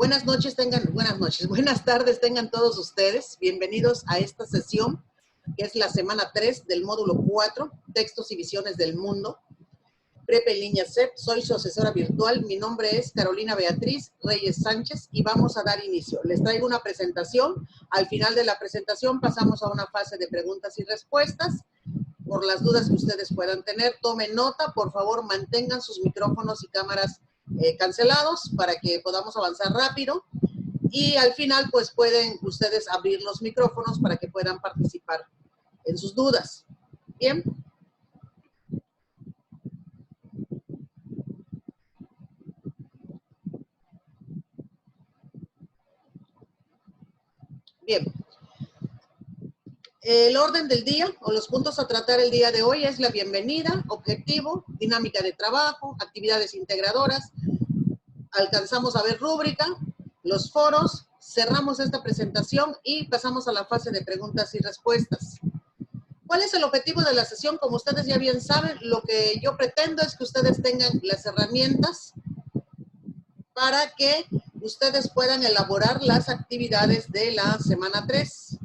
buenas tardes tengan todos ustedes. Bienvenidos a esta sesión, que es la semana 3 del módulo 4, Textos y Visiones del Mundo. Prepa en línea CEP, soy su asesora virtual. Mi nombre es Carolina Beatriz Reyes Sánchez y vamos a dar inicio. Les traigo una presentación. Al final de la presentación pasamos a una fase de preguntas y respuestas. Por las dudas que ustedes puedan tener, tomen nota, por favor mantengan sus micrófonos y cámaras cancelados para que podamos avanzar rápido. Y al final pues pueden ustedes abrir los micrófonos para que puedan participar en sus dudas. Bien. Bien. El orden del día o los puntos a tratar el día de hoy es la bienvenida, objetivo, dinámica de trabajo, actividades integradoras. Alcanzamos a ver rúbrica, los foros, cerramos esta presentación y pasamos a la fase de preguntas y respuestas. ¿Cuál es el objetivo de la sesión? Como ustedes ya bien saben, lo que yo pretendo es que ustedes tengan las herramientas para que ustedes puedan elaborar las actividades de la semana 3.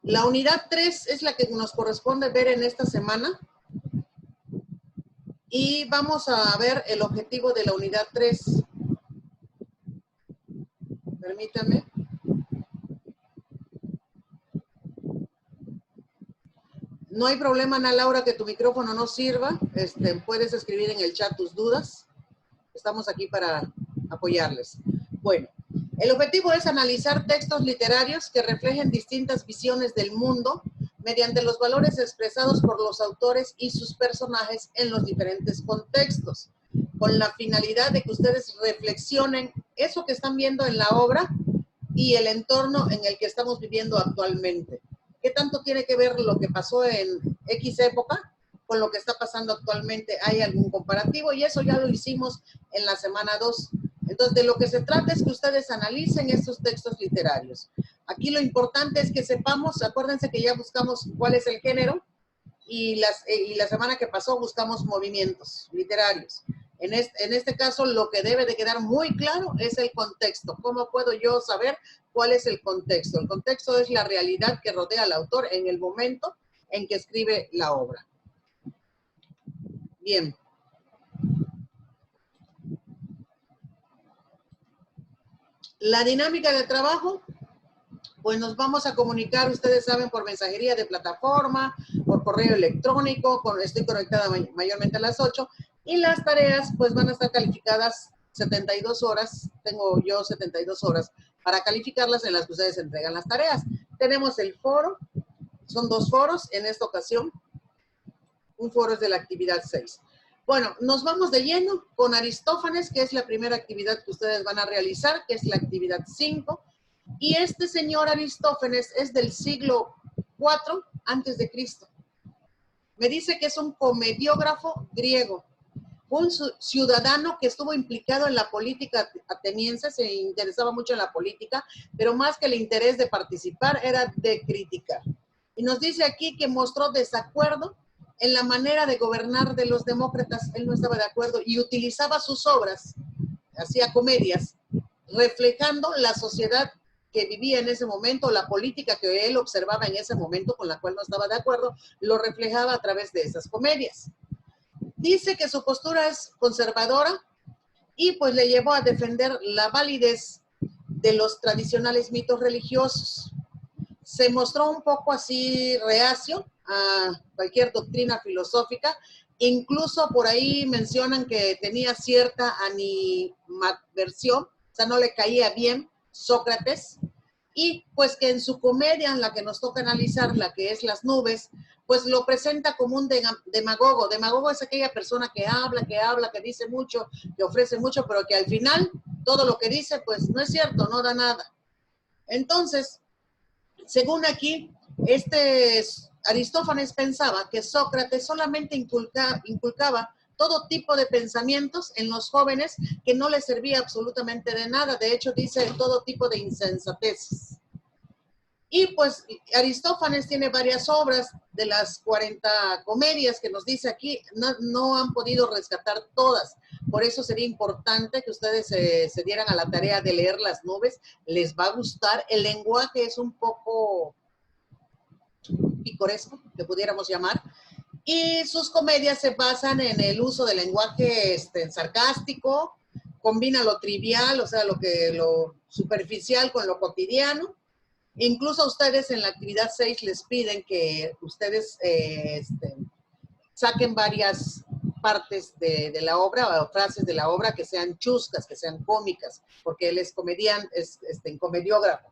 La unidad 3 es la que nos corresponde ver en esta semana. Y vamos a ver el objetivo de la unidad 3. Permítanme. No hay problema, Ana Laura, que tu micrófono no sirva. Puedes escribir en el chat tus dudas. Estamos aquí para apoyarles. Bueno, el objetivo es analizar textos literarios que reflejen distintas visiones del mundo mediante los valores expresados por los autores y sus personajes en los diferentes contextos, con la finalidad de que ustedes reflexionen eso que están viendo en la obra y el entorno en el que estamos viviendo actualmente. ¿Qué tanto tiene que ver lo que pasó en X época con lo que está pasando actualmente? ¿Hay algún comparativo? Y eso ya lo hicimos en la semana 2. Entonces, de lo que se trata es que ustedes analicen estos textos literarios. Aquí lo importante es que sepamos, acuérdense que ya buscamos cuál es el género y la semana que pasó buscamos movimientos literarios. En este caso, lo que debe de quedar muy claro es el contexto. ¿Cómo puedo yo saber cuál es el contexto? El contexto es la realidad que rodea al autor en el momento en que escribe la obra. Bien. La dinámica de trabajo, pues nos vamos a comunicar, ustedes saben, por mensajería de plataforma, por correo electrónico, estoy conectada mayormente a las 8, y las tareas pues van a estar calificadas 72 horas, tengo yo 72 horas para calificarlas en las que ustedes entregan las tareas. Tenemos el foro, son 2 foros en esta ocasión, un foro es de la actividad 6. Bueno, nos vamos de lleno con Aristófanes, que es la primera actividad que ustedes van a realizar, que es la actividad 5. Y este señor Aristófanes es del siglo IV antes de Cristo. Me dice que es un comediógrafo griego, un ciudadano que estuvo implicado en la política ateniense, se interesaba mucho en la política, pero más que el interés de participar era de criticar. Y nos dice aquí que mostró desacuerdo en la manera de gobernar de los demócratas. Él no estaba de acuerdo y utilizaba sus obras, hacía comedias, reflejando la sociedad que vivía en ese momento, la política que él observaba en ese momento, con la cual no estaba de acuerdo, lo reflejaba a través de esas comedias. Dice que su postura es conservadora y pues le llevó a defender la validez de los tradicionales mitos religiosos. Se mostró un poco así reacio a cualquier doctrina filosófica. Incluso por ahí mencionan que tenía cierta animadversión, o sea, no le caía bien Sócrates, y pues que en su comedia, en la que nos toca analizar, la que es Las nubes, pues lo presenta como un demagogo. Demagogo es aquella persona que habla, que dice mucho, que ofrece mucho, pero que al final todo lo que dice pues no es cierto, no da nada. Entonces, según aquí, Aristófanes pensaba que Sócrates solamente inculcaba todo tipo de pensamientos en los jóvenes que no les servía absolutamente de nada. De hecho, dice todo tipo de insensateces. Y pues Aristófanes tiene varias obras de las 40 comedias que nos dice aquí, no han podido rescatar todas. Por eso sería importante que ustedes se dieran a la tarea de leer Las nubes. Les va a gustar. El lenguaje es un poco picoresco, que pudiéramos llamar. Y sus comedias se basan en el uso del lenguaje sarcástico, combina lo trivial, o sea, lo superficial con lo cotidiano. Incluso a ustedes en la actividad 6 les piden que ustedes saquen varias partes de la obra o frases de la obra que sean chuscas, que sean cómicas, porque él es comediante, es comediógrafo.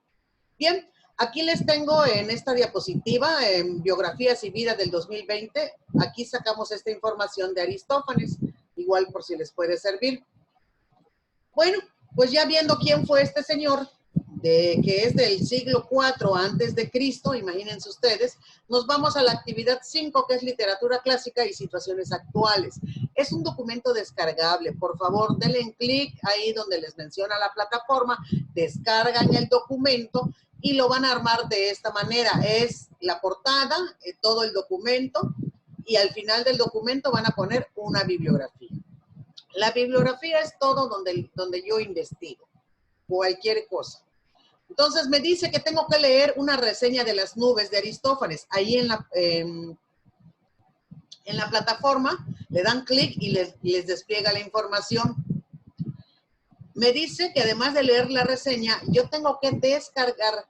Bien, aquí les tengo en esta diapositiva, en Biografías y Vida del 2020, aquí sacamos esta información de Aristófanes, igual por si les puede servir. Bueno, pues ya viendo quién fue este señor, que es del siglo IV antes de Cristo, imagínense ustedes, nos vamos a la actividad 5, que es literatura clásica y situaciones actuales. Es un documento descargable, por favor denle en clic ahí donde les menciona la plataforma, descargan el documento y lo van a armar de esta manera. Es la portada, todo el documento, y al final del documento van a poner una bibliografía. La bibliografía es todo donde yo investigo, cualquier cosa. Entonces me dice que tengo que leer una reseña de Las nubes de Aristófanes. Ahí en la plataforma le dan clic y les despliega la información. Me dice que además de leer la reseña, yo tengo que descargar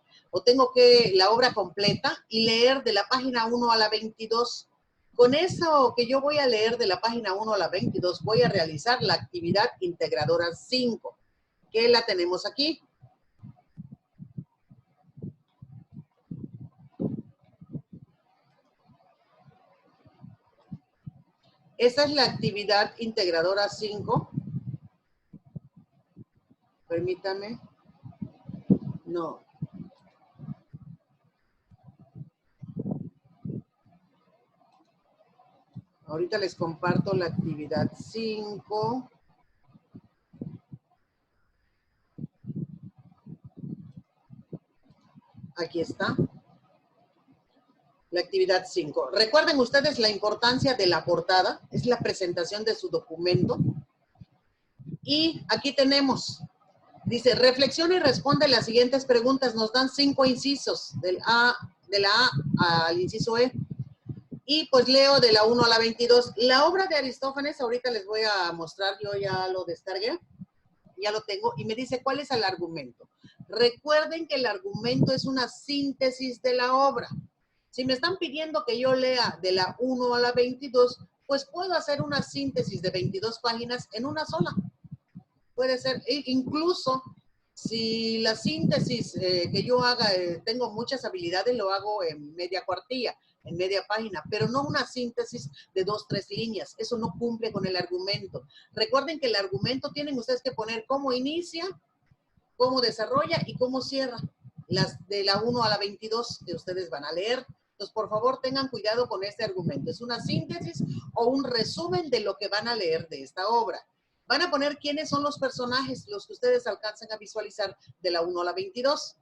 la obra completa y leer de la página 1 a la 22. Con eso que yo voy a leer de la página 1 a la 22, voy a realizar la actividad integradora 5, que la tenemos aquí. Esa es la actividad integradora 5. Permítame. No. Ahorita les comparto la actividad 5. Aquí está. La actividad 5. Recuerden ustedes la importancia de la portada. Es la presentación de su documento. Y aquí tenemos, dice, reflexiona y responde las siguientes preguntas. Nos dan 5 incisos, de la A al inciso E. Y pues leo de la 1 a la 22. La obra de Aristófanes, ahorita les voy a mostrar, yo ya lo descargué, ya lo tengo, y me dice cuál es el argumento. Recuerden que el argumento es una síntesis de la obra. Si me están pidiendo que yo lea de la 1 a la 22, pues puedo hacer una síntesis de 22 páginas en una sola. Puede ser, incluso si la síntesis que yo haga, tengo muchas habilidades, lo hago en media cuartilla, en media página, pero no una síntesis de 2, 3 líneas. Eso no cumple con el argumento. Recuerden que el argumento tienen ustedes que poner cómo inicia, cómo desarrolla y cómo cierra. Las de la 1 a la 22 que ustedes van a leer. Entonces, por favor, tengan cuidado con este argumento. Es una síntesis o un resumen de lo que van a leer de esta obra. Van a poner quiénes son los personajes, los que ustedes alcancen a visualizar de la 1 a la 22.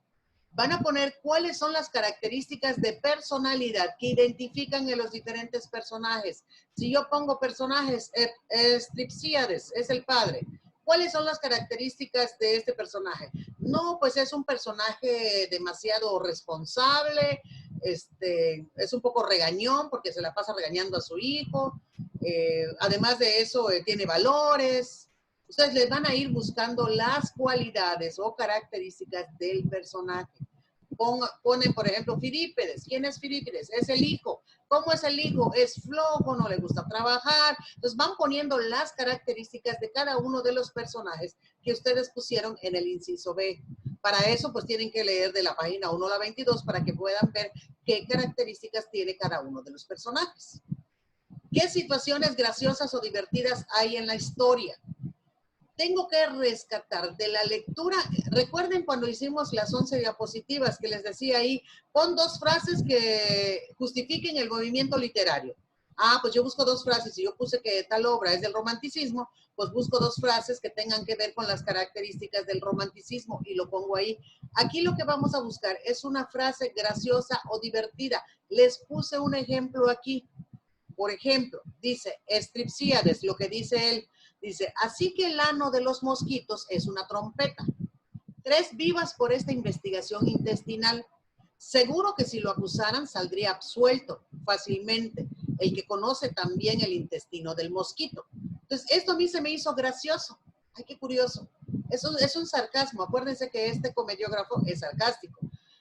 Van a poner cuáles son las características de personalidad que identifican en los diferentes personajes. Si yo pongo personajes, Stripsíades es el padre. ¿Cuáles son las características de este personaje? No, pues es un personaje demasiado responsable, es un poco regañón porque se la pasa regañando a su hijo. Además de eso, tiene valores. Ustedes les van a ir buscando las cualidades o características del personaje. Ponen, por ejemplo, Firípides. ¿Quién es Firípides? Es el hijo. ¿Cómo es el hijo? Es flojo, no le gusta trabajar. Entonces van poniendo las características de cada uno de los personajes que ustedes pusieron en el inciso B. Para eso, pues tienen que leer de la página 1 a la 22 para que puedan ver qué características tiene cada uno de los personajes. ¿Qué situaciones graciosas o divertidas hay en la historia? Tengo que rescatar de la lectura. Recuerden cuando hicimos las 11 diapositivas que les decía ahí, pon 2 frases que justifiquen el movimiento literario. Ah, pues yo busco dos frases. Si yo puse que tal obra es del romanticismo, pues busco dos frases que tengan que ver con las características del romanticismo y lo pongo ahí. Aquí lo que vamos a buscar es una frase graciosa o divertida. Les puse un ejemplo aquí. Por ejemplo, dice Strepsíades, lo que dice él, dice, así que el ano de los mosquitos es una trompeta. 3 vivas por esta investigación intestinal. Seguro que si lo acusaran saldría absuelto fácilmente, el que conoce también el intestino del mosquito. Entonces, esto a mí se me hizo gracioso. Ay, qué curioso. Eso es un sarcasmo. Acuérdense que este comediógrafo es sarcástico.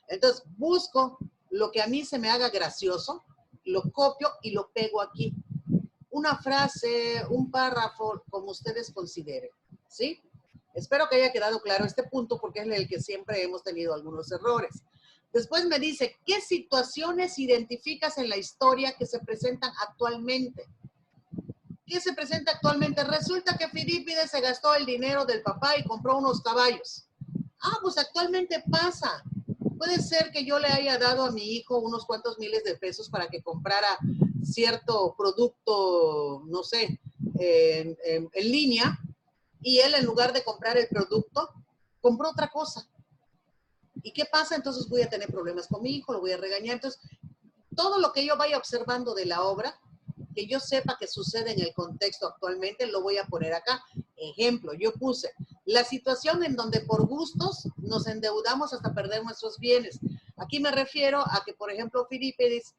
Entonces, busco lo que a mí se me haga gracioso, lo copio y lo pego aquí. Una frase, un párrafo, como ustedes consideren, ¿sí? Espero que haya quedado claro este punto porque es el que siempre hemos tenido algunos errores. Después me dice, ¿qué situaciones identificas en la historia que se presentan actualmente? ¿Qué se presenta actualmente? Resulta que Filipides se gastó el dinero del papá y compró unos caballos. Ah, pues actualmente pasa. Puede ser que yo le haya dado a mi hijo unos cuantos miles de pesos para que comprara cierto producto, no sé, en línea, y él en lugar de comprar el producto, compró otra cosa. ¿Y qué pasa? Entonces voy a tener problemas con mi hijo, lo voy a regañar. Entonces, todo lo que yo vaya observando de la obra, que yo sepa que sucede en el contexto actualmente, lo voy a poner acá. Ejemplo, yo puse la situación en donde por gustos nos endeudamos hasta perder nuestros bienes. Aquí me refiero a que, por ejemplo, Filipides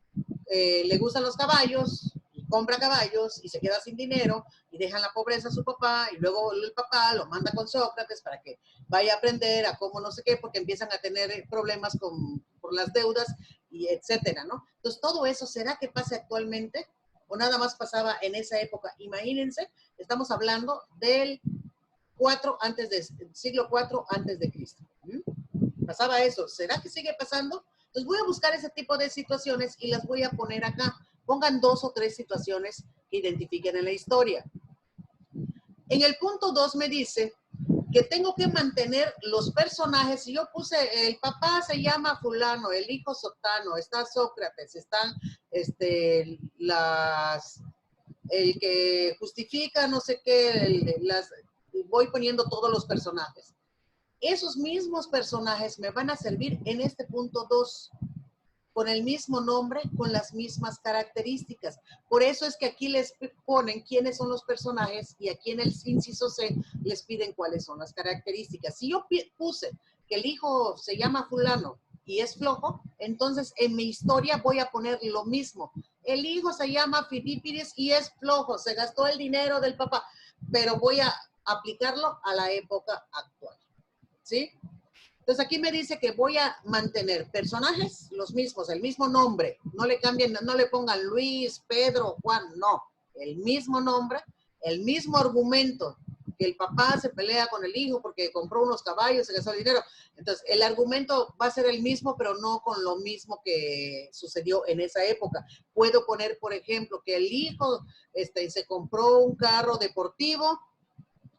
le gustan los caballos, y compra caballos y se queda sin dinero y deja en la pobreza a su papá y luego el papá lo manda con Sócrates para que vaya a aprender a cómo no sé qué, porque empiezan a tener problemas por las deudas y etcétera, ¿no? Entonces, todo eso, ¿será que pasa actualmente? ¿O nada más pasaba en esa época? Imagínense, estamos hablando del 4 antes de, siglo 4 antes de Cristo. Pasaba eso. ¿Será que sigue pasando? Entonces voy a buscar ese tipo de situaciones y las voy a poner acá. Pongan 2 o 3 situaciones que identifiquen en la historia. En el punto 2 me dice que tengo que mantener los personajes. Si yo puse, el papá se llama fulano, el hijo sotano, está Sócrates, están el que justifica no sé qué, voy poniendo todos los personajes. Esos mismos personajes me van a servir en este punto 2, con el mismo nombre, con las mismas características. Por eso es que aquí les ponen quiénes son los personajes y aquí en el inciso C les piden cuáles son las características. Si yo puse que el hijo se llama fulano y es flojo, entonces en mi historia voy a poner lo mismo. El hijo se llama Filipides y es flojo, se gastó el dinero del papá, pero voy a aplicarlo a la época actual. ¿Sí? Entonces aquí me dice que voy a mantener personajes los mismos, el mismo nombre, no le cambien, no le pongan Luis, Pedro, Juan, no, el mismo nombre, el mismo argumento, que el papá se pelea con el hijo porque compró unos caballos, se gastó el dinero. Entonces el argumento va a ser el mismo, pero no con lo mismo que sucedió en esa época. Puedo poner, por ejemplo, que el hijo se compró un carro deportivo,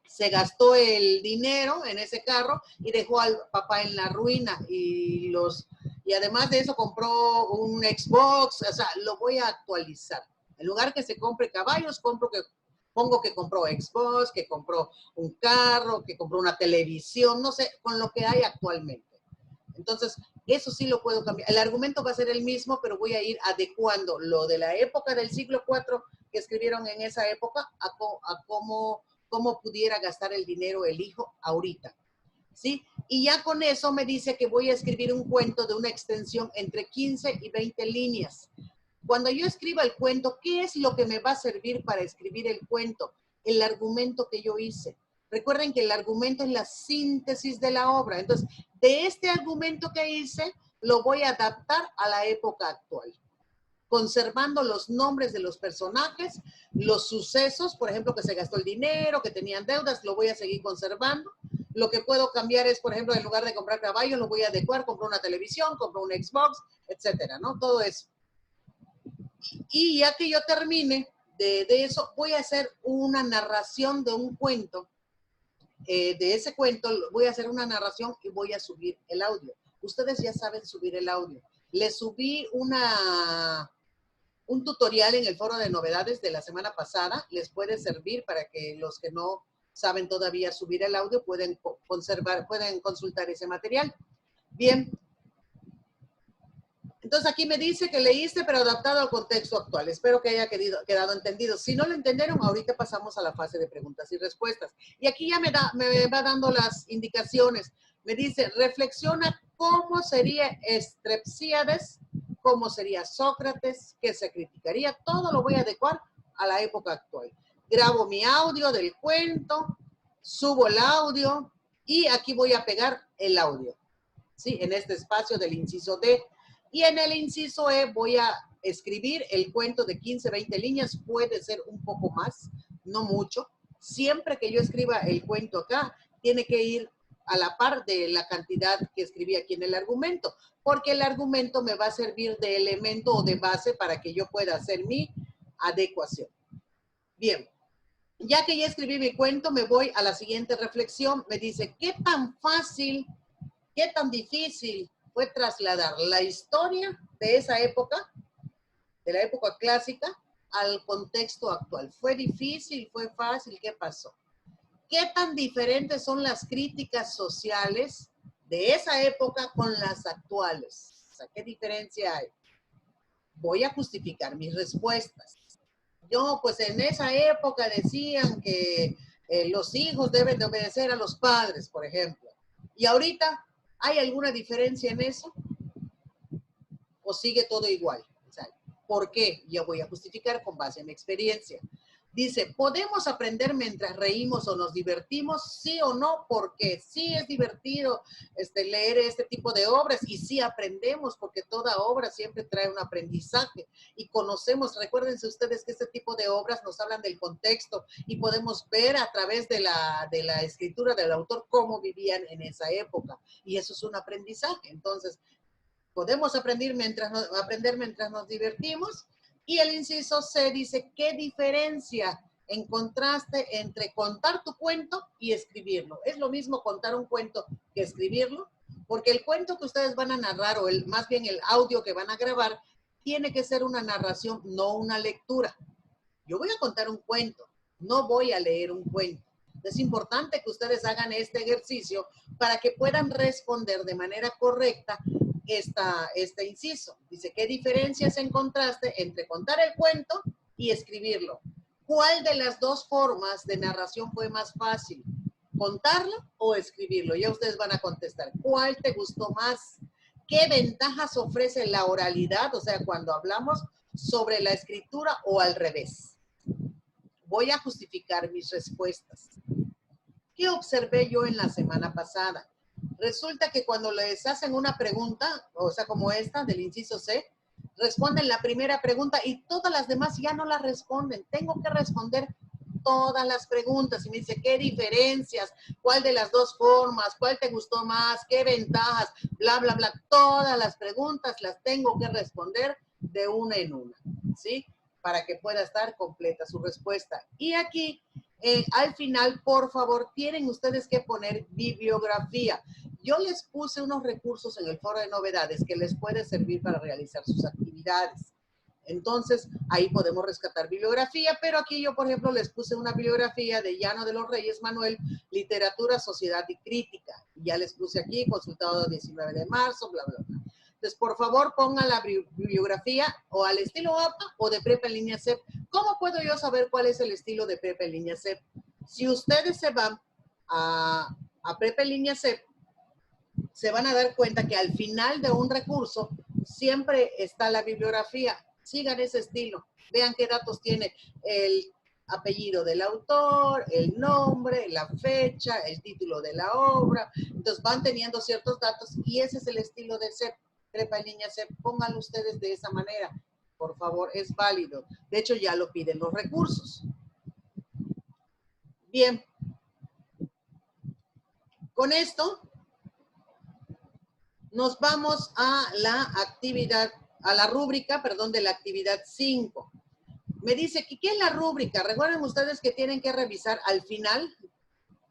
se gastó el dinero en ese carro y dejó al papá en la ruina y además de eso compró un Xbox, o sea, lo voy a actualizar. En lugar que se compre caballos, pongo que compró Xbox, que compró un carro, que compró una televisión, no sé, con lo que hay actualmente. Entonces, eso sí lo puedo cambiar. El argumento va a ser el mismo, pero voy a ir adecuando lo de la época del siglo IV que escribieron en esa época a cómo pudiera gastar el dinero el hijo ahorita, ¿sí? Y ya con eso me dice que voy a escribir un cuento de una extensión entre 15 y 20 líneas. Cuando yo escriba el cuento, ¿qué es lo que me va a servir para escribir el cuento? El argumento que yo hice. Recuerden que el argumento es la síntesis de la obra. Entonces, de este argumento que hice, lo voy a adaptar a la época actual, conservando los nombres de los personajes, los sucesos, por ejemplo, que se gastó el dinero, que tenían deudas, lo voy a seguir conservando. Lo que puedo cambiar es, por ejemplo, en lugar de comprar caballos, lo voy a adecuar, compro una televisión, compro un Xbox, etcétera, ¿no? Todo eso. Y ya que yo termine de eso, voy a hacer una narración de un cuento. De ese cuento voy a hacer una narración y voy a subir el audio. Ustedes ya saben subir el audio. Le subí una un tutorial en el foro de novedades de la semana pasada. Les puede servir para que los que no saben todavía subir el audio pueden consultar ese material. Bien. Entonces aquí me dice que leíste, pero adaptado al contexto actual. Espero que haya quedado entendido. Si no lo entendieron, ahorita pasamos a la fase de preguntas y respuestas. Y aquí ya me va dando las indicaciones. Me dice, reflexiona cómo sería Strepsíades, cómo sería Sócrates, qué se criticaría. Todo lo voy a adecuar a la época actual. Grabo mi audio del cuento, subo el audio y aquí voy a pegar el audio, ¿sí? En este espacio del inciso D. Y en el inciso E voy a escribir el cuento de 15, 20 líneas, puede ser un poco más, no mucho. Siempre que yo escriba el cuento acá, tiene que ir a la par de la cantidad que escribí aquí en el argumento, porque el argumento me va a servir de elemento o de base para que yo pueda hacer mi adecuación. Bien, ya que ya escribí mi cuento, me voy a la siguiente reflexión. Me dice, ¿qué tan fácil, qué tan difícil fue trasladar la historia de esa época, de la época clásica, al contexto actual? ¿Fue difícil? ¿Fue fácil? ¿Qué pasó? ¿Qué tan diferentes son las críticas sociales de esa época con las actuales? O sea, ¿qué diferencia hay? Voy a justificar mis respuestas. Yo, pues en esa época decían que los hijos deben de obedecer a los padres, por ejemplo. Y ahorita, ¿hay alguna diferencia en eso? ¿O sigue todo igual? O sea, ¿por qué? Yo voy a justificar con base en mi experiencia. Dice, ¿podemos aprender mientras reímos o nos divertimos? Sí o no, porque sí es divertido leer este tipo de obras y sí aprendemos, porque toda obra siempre trae un aprendizaje y conocemos, recuérdense ustedes que este tipo de obras nos hablan del contexto y podemos ver a través de la escritura del autor cómo vivían en esa época y eso es un aprendizaje. Entonces, podemos aprender mientras nos divertimos. Y el inciso C dice, ¿qué diferencia encontraste entre contar tu cuento y escribirlo? ¿Es lo mismo contar un cuento que escribirlo? Porque el cuento que ustedes van a narrar, o más bien el audio que van a grabar, tiene que ser una narración, no una lectura. Yo voy a contar un cuento, no voy a leer un cuento. Es importante que ustedes hagan este ejercicio para que puedan responder de manera correcta este inciso. Dice, ¿qué diferencias encontraste entre contar el cuento y escribirlo? ¿Cuál de las dos formas de narración fue más fácil? ¿Contarlo o escribirlo? Ya ustedes van a contestar. ¿Cuál te gustó más? ¿Qué ventajas ofrece la oralidad? O sea, cuando hablamos sobre la escritura o al revés. Voy a justificar mis respuestas. ¿Qué observé yo en la semana pasada? Resulta que cuando les hacen una pregunta, o sea, como esta del inciso C, responden la primera pregunta y todas las demás ya no la responden. Tengo que responder todas las preguntas y me dice, ¿qué diferencias? ¿Cuál de las dos formas? ¿Cuál te gustó más? ¿Qué ventajas? Bla, bla, bla. Todas las preguntas las tengo que responder de una en una, ¿sí? Para que pueda estar completa su respuesta. Y aquí, al final, por favor, tienen ustedes que poner bibliografía. Yo les puse unos recursos en el foro de novedades que les puede servir para realizar sus actividades. Entonces, ahí podemos rescatar bibliografía, pero aquí yo, por ejemplo, les puse una bibliografía de Llano de los Reyes Manuel, Literatura, Sociedad y Crítica. Y ya les puse aquí, consultado el 19 de marzo, bla, bla, bla. Entonces, por favor, pongan la bibliografía o al estilo APA o de Prepa en línea CEP. ¿Cómo puedo yo saber cuál es el estilo de Prepa en línea CEP? Si ustedes se van a Prepa en línea CEP, se van a dar cuenta que al final de un recurso siempre está la bibliografía. Sigan ese estilo. Vean qué datos tiene el apellido del autor, el nombre, la fecha, el título de la obra. Entonces van teniendo ciertos datos y ese es el estilo de CEP. Prepa en línea CEP, pónganlo ustedes de esa manera. Por favor, es válido. De hecho, ya lo piden los recursos. Bien. Con esto, nos vamos a la actividad, a la rúbrica, perdón, de la actividad 5. Me dice que ¿qué es la rúbrica? Recuerden ustedes que tienen que revisar al final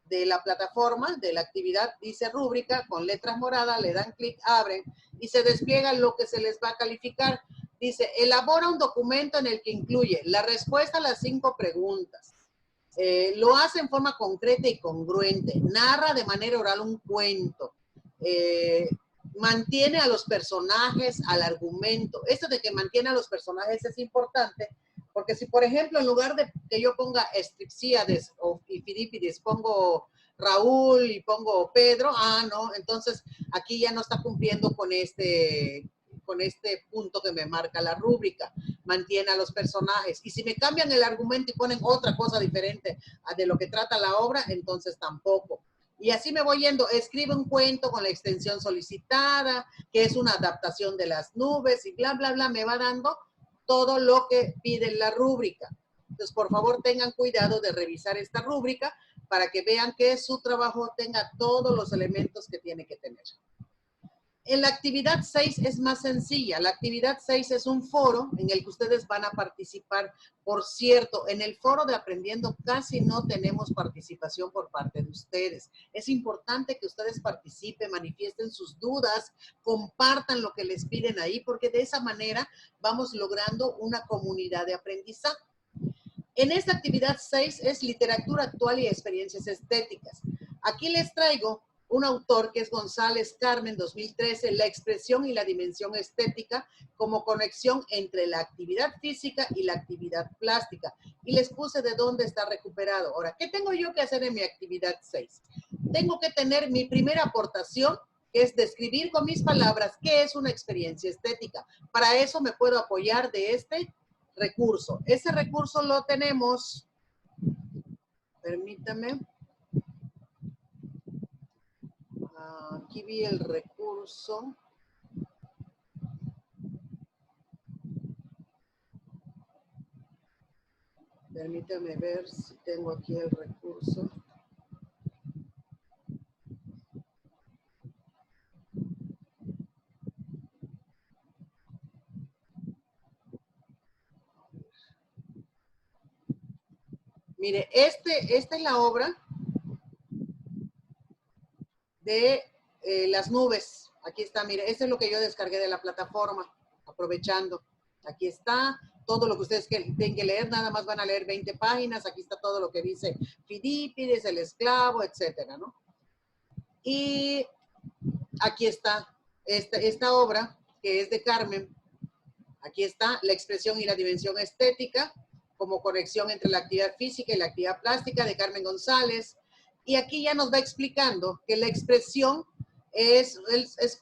de la plataforma, de la actividad, dice rúbrica, con letras moradas, le dan clic, abren y se despliega lo que se les va a calificar. Dice, elabora un documento en el que incluye la respuesta a las 5 preguntas. Lo hace en forma concreta y congruente. Narra de manera oral un cuento. Mantiene a los personajes, al argumento. Esto de que mantiene a los personajes es importante, porque si, por ejemplo, en lugar de que yo ponga Estripsíades y Fidípides, pongo Raúl y pongo Pedro, no, entonces aquí ya no está cumpliendo con este punto que me marca la rúbrica. Mantiene a los personajes. Y si me cambian el argumento y ponen otra cosa diferente de lo que trata la obra, entonces tampoco. Y así me voy yendo. Escribe un cuento con la extensión solicitada, que es una adaptación de las nubes y bla, bla, bla. Me va dando todo lo que pide la rúbrica. Entonces, por favor, tengan cuidado de revisar esta rúbrica para que vean que su trabajo tenga todos los elementos que tiene que tener. En la actividad 6 es más sencilla. La actividad 6 es un foro en el que ustedes van a participar. Por cierto, en el foro de Aprendiendo casi no tenemos participación por parte de ustedes. Es importante que ustedes participen, manifiesten sus dudas, compartan lo que les piden ahí, porque de esa manera vamos logrando una comunidad de aprendizaje. En esta actividad 6 es literatura actual y experiencias estéticas. Aquí les traigo un autor que es González Carmen, 2013, La expresión y la dimensión estética como conexión entre la actividad física y la actividad plástica. Y les puse de dónde está recuperado. Ahora, ¿qué tengo yo que hacer en mi actividad 6? Tengo que tener mi primera aportación, que es describir con mis palabras qué es una experiencia estética. Para eso me puedo apoyar de este recurso. Ese recurso lo tenemos, permítame. Aquí vi el recurso. Permítame ver si tengo aquí el recurso. Mire, esta es la obra de las nubes. Aquí está, mire, este es lo que yo descargué de la plataforma, aprovechando. Aquí está todo lo que ustedes tienen que leer, nada más van a leer 20 páginas. Aquí está todo lo que dice Fidípides, el esclavo, etcétera, ¿no? Y aquí está esta obra, que es de Carmen. Aquí está la expresión y la dimensión estética como conexión entre la actividad física y la actividad plástica, de Carmen González. Y aquí ya nos va explicando que la expresión es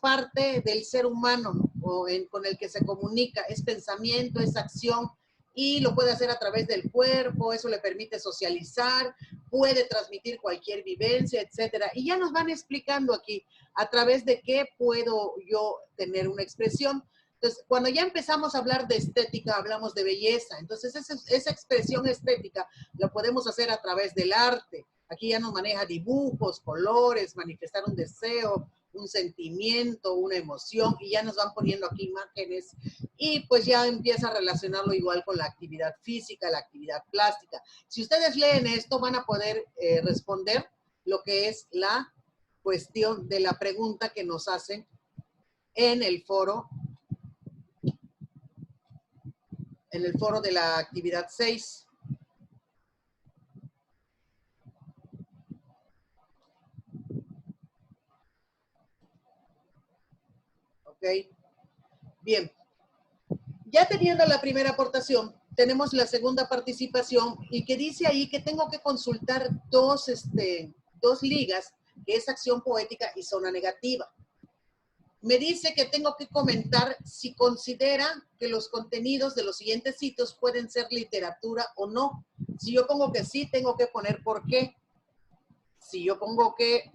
parte del ser humano con el que se comunica, es pensamiento, es acción, y lo puede hacer a través del cuerpo, eso le permite socializar, puede transmitir cualquier vivencia, etcétera. Y ya nos van explicando aquí a través de qué puedo yo tener una expresión. Entonces, cuando ya empezamos a hablar de estética, hablamos de belleza. Entonces, esa expresión estética la podemos hacer a través del arte. Aquí ya nos maneja dibujos, colores, manifestar un deseo, un sentimiento, una emoción, y ya nos van poniendo aquí imágenes, y pues ya empieza a relacionarlo igual con la actividad física, la actividad plástica. Si ustedes leen esto, van a poder responder lo que es la cuestión de la pregunta que nos hacen en el foro de la actividad 6. ¿Ok? Bien. Ya teniendo la primera aportación, tenemos la segunda participación, y que dice ahí que tengo que consultar dos ligas, que es acción poética y zona negativa. Me dice que tengo que comentar si considera que los contenidos de los siguientes sitios pueden ser literatura o no. Si yo pongo que sí, tengo que poner por qué. Si yo pongo que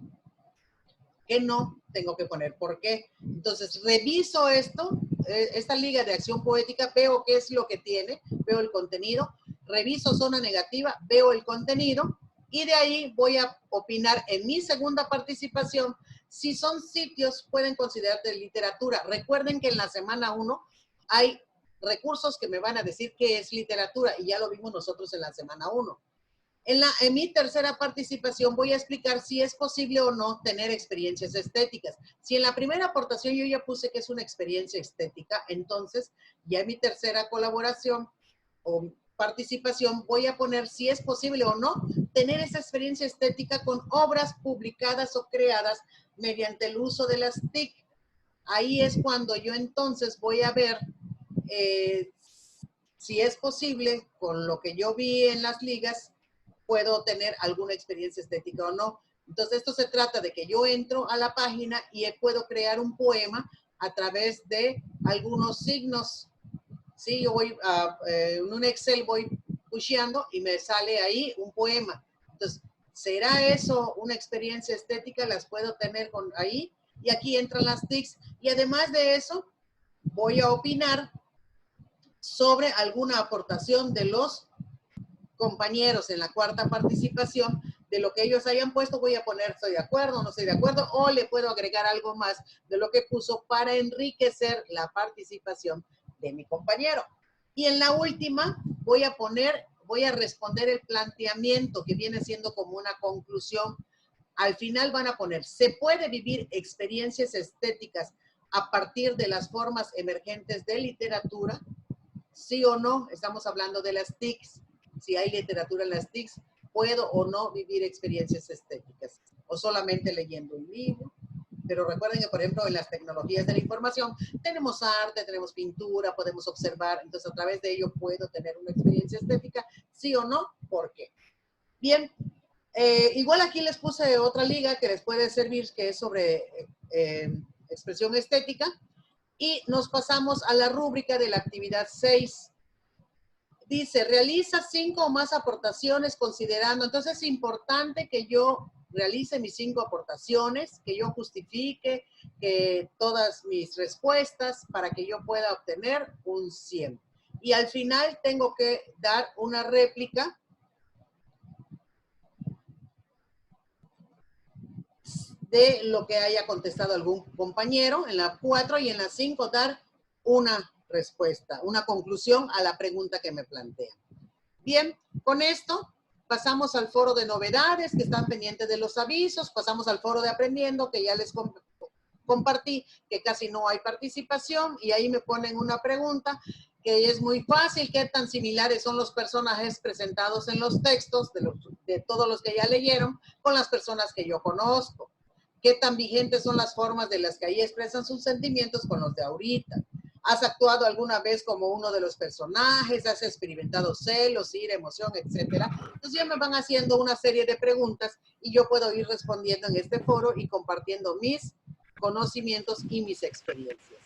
no, tengo que poner por qué. Entonces, reviso esta liga de acción poética, veo qué es lo que tiene, veo el contenido, reviso zona negativa, veo el contenido, y de ahí voy a opinar en mi segunda participación si son sitios pueden considerar de literatura. Recuerden que en la semana 1 hay recursos que me van a decir qué es literatura, y ya lo vimos nosotros en la semana 1. En mi tercera participación voy a explicar si es posible o no tener experiencias estéticas. Si en la primera aportación yo ya puse que es una experiencia estética, entonces ya en mi tercera colaboración o participación voy a poner si es posible o no tener esa experiencia estética con obras publicadas o creadas mediante el uso de las TIC. Ahí es cuando yo entonces voy a ver si es posible con lo que yo vi en las ligas, puedo tener alguna experiencia estética o no. Entonces, esto se trata de que yo entro a la página y puedo crear un poema a través de algunos signos. Sí, yo voy en un Excel voy pusheando y me sale ahí un poema. Entonces, ¿será eso una experiencia estética? Las puedo tener con ahí. Y aquí entran las TICs. Y además de eso, voy a opinar sobre alguna aportación de los compañeros en la cuarta participación, de lo que ellos hayan puesto, voy a poner estoy de acuerdo, no estoy de acuerdo, o le puedo agregar algo más de lo que puso para enriquecer la participación de mi compañero. Y en la última voy a responder el planteamiento que viene siendo como una conclusión. Al final van a poner, ¿se puede vivir experiencias estéticas a partir de las formas emergentes de literatura? ¿Sí o no? Estamos hablando de las TICs. Si hay literatura en las TICs, ¿puedo o no vivir experiencias estéticas? O solamente leyendo un libro. Pero recuerden que, por ejemplo, en las tecnologías de la información, tenemos arte, tenemos pintura, podemos observar. Entonces, a través de ello, ¿puedo tener una experiencia estética? ¿Sí o no? ¿Por qué? Bien, igual aquí les puse otra liga que les puede servir, que es sobre expresión estética. Y nos pasamos a la rúbrica de la actividad 6. Dice, realiza 5 o más aportaciones considerando. Entonces es importante que yo realice mis 5 aportaciones, que yo justifique todas mis respuestas para que yo pueda obtener un 100. Y al final tengo que dar una réplica de lo que haya contestado algún compañero. En la 4 y en la 5 dar una respuesta, una conclusión a la pregunta que me plantean. Bien, con esto pasamos al foro de novedades, que están pendientes de los avisos, pasamos al foro de aprendiendo, que ya les compartí, que casi no hay participación, y ahí me ponen una pregunta que es muy fácil: ¿qué tan similares son los personajes presentados en los textos de todos los que ya leyeron con las personas que yo conozco? ¿Qué tan vigentes son las formas de las que ahí expresan sus sentimientos con los de ahorita? ¿Has actuado alguna vez como uno de los personajes? ¿Has experimentado celos, ira, emoción, etcétera? Entonces ya me van haciendo una serie de preguntas y yo puedo ir respondiendo en este foro y compartiendo mis conocimientos y mis experiencias.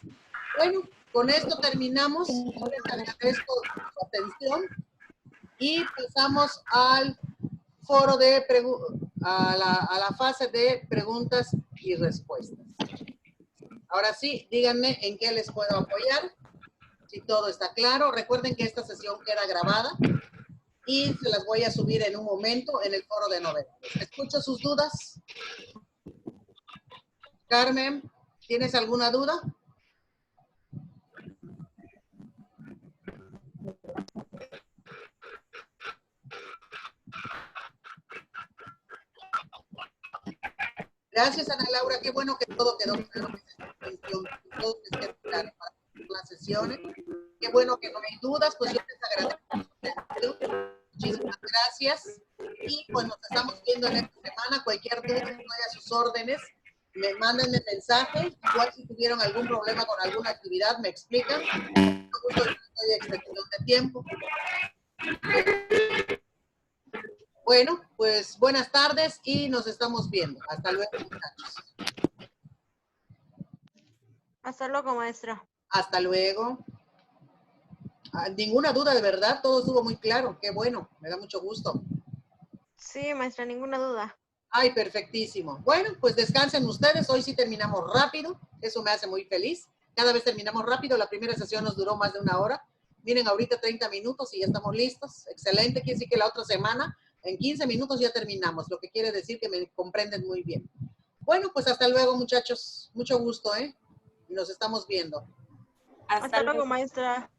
Bueno, con esto terminamos. Yo les agradezco su atención y pasamos al foro de a la fase de preguntas y respuestas. Ahora sí, díganme en qué les puedo apoyar, si todo está claro. Recuerden que esta sesión queda grabada y se las voy a subir en un momento en el foro de novedades. Escucho sus dudas. Carmen, ¿tienes alguna duda? Gracias, Ana Laura. Qué bueno que todo quedó claro, todo quedó claro para las sesiones. Qué bueno que no hay dudas, pues yo les agradezco. Muchísimas gracias. Y pues nos estamos viendo en esta semana. Cualquier duda, estoy a sus órdenes. Me manden el mensaje. Igual si tuvieron algún problema con alguna actividad, me explican. Yo estoy extensión de tiempo. Bueno, pues buenas tardes y nos estamos viendo. Hasta luego, muchachos. Hasta luego, maestra. Hasta luego. Ninguna duda, de verdad, todo estuvo muy claro. Qué bueno, me da mucho gusto. Sí, maestra, ninguna duda. Ay, perfectísimo. Bueno, pues descansen ustedes. Hoy sí terminamos rápido. Eso me hace muy feliz. Cada vez terminamos rápido. La primera sesión nos duró más de 1 hora. Miren, ahorita 30 minutos y ya estamos listos. Excelente. Quiere decir que la otra semana, en 15 minutos ya terminamos. Lo que quiere decir que me comprenden muy bien. Bueno, pues hasta luego, muchachos. Mucho gusto, ¿eh? Y nos estamos viendo. Hasta luego, maestra.